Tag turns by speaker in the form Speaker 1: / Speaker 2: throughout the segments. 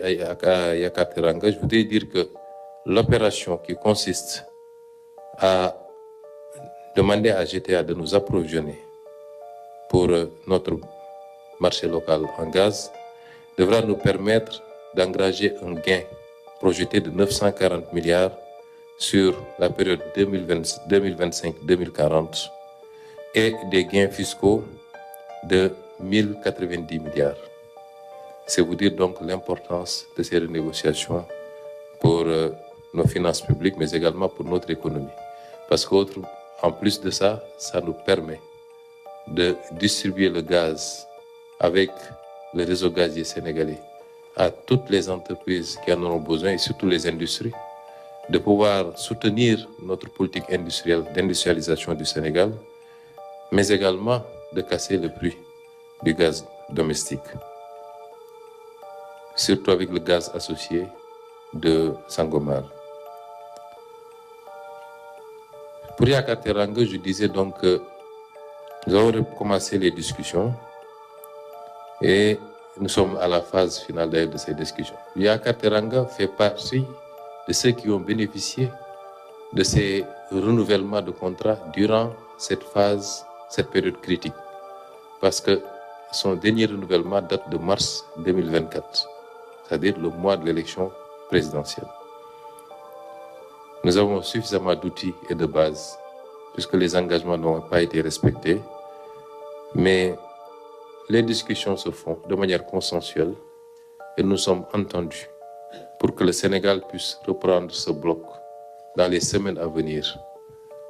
Speaker 1: à Yakateranga, je voudrais dire que l'opération qui consiste à demander à GTA de nous approvisionner pour notre marché local en gaz devra nous permettre d'engager un gain projeté de 940 milliards sur la période 2025-2040 et des gains fiscaux de 1090 milliards. C'est vous dire donc l'importance de ces renégociations pour nos finances publiques, mais également pour notre économie. Parce qu'en plus de ça, ça nous permet de distribuer le gaz avec le réseau gazier sénégalais à toutes les entreprises qui en auront besoin et surtout les industries, de pouvoir soutenir notre politique industrielle d'industrialisation du Sénégal, mais également de casser le prix du gaz domestique, surtout avec le gaz associé de Sangomar. Pour Yakateranga, je disais donc que nous avons commencé les discussions et nous sommes à la phase finale de ces discussions. Yakateranga fait partie de ceux qui ont bénéficié de ces renouvellements de contrats durant cette phase, cette période critique. Parce que son dernier renouvellement date de mars 2024, c'est-à-dire le mois de l'élection présidentielle. Nous avons suffisamment d'outils et de bases, puisque les engagements n'ont pas été respectés, mais les discussions se font de manière consensuelle et nous sommes entendus pour que le Sénégal puisse reprendre ce bloc dans les semaines à venir,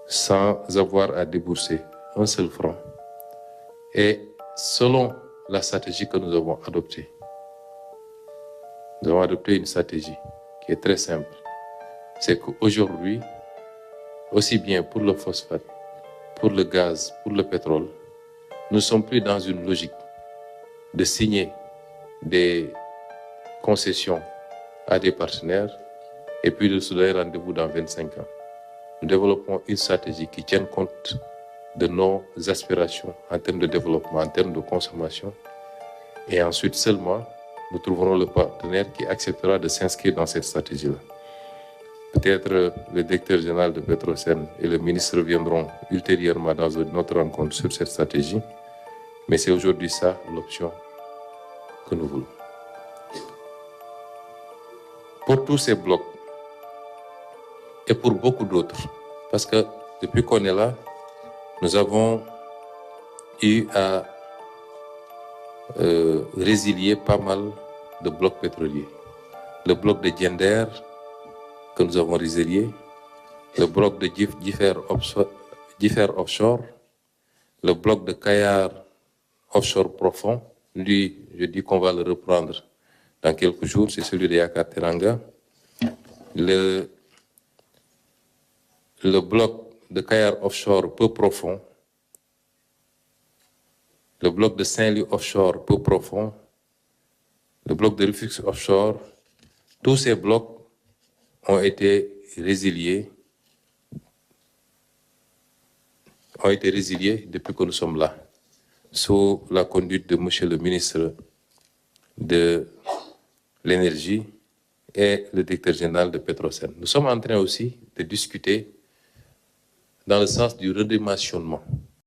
Speaker 1: sans avoir à débourser un seul franc. Et selon la stratégie que nous avons adoptée, nous avons adopté une stratégie qui est très simple. C'est qu'aujourd'hui, aussi bien pour le phosphate, pour le gaz, pour le pétrole, nous ne sommes plus dans une logique de signer des concessions à des partenaires et puis de se donner rendez-vous dans 25 ans. Nous développons une stratégie qui tienne compte de nos aspirations en termes de développement, en termes de consommation. Et ensuite seulement, nous trouverons le partenaire qui acceptera de s'inscrire dans cette stratégie-là. Peut-être le directeur général de Petrosen et le ministre viendront ultérieurement dans notre rencontre sur cette stratégie. Mais c'est aujourd'hui ça l'option que nous voulons. Pour tous ces blocs et pour beaucoup d'autres, parce que depuis qu'on est là, nous avons eu à résilier pas mal de blocs pétroliers. Le bloc de Diender que nous avons résilié, le bloc de Differ Offshore, le bloc de Kayar Offshore Profond. Lui, je dis qu'on va le reprendre dans quelques jours, c'est celui de Yakateranga. Le bloc de Kayar Offshore peu profond, le bloc de Saint-Louis Offshore peu profond, le bloc de Rufus Offshore, tous ces blocs ont été résiliés depuis que nous sommes là, sous la conduite de Monsieur le ministre de l'Énergie et le directeur général de Petrosen. Nous sommes en train aussi de discuter dans le sens du redimensionnement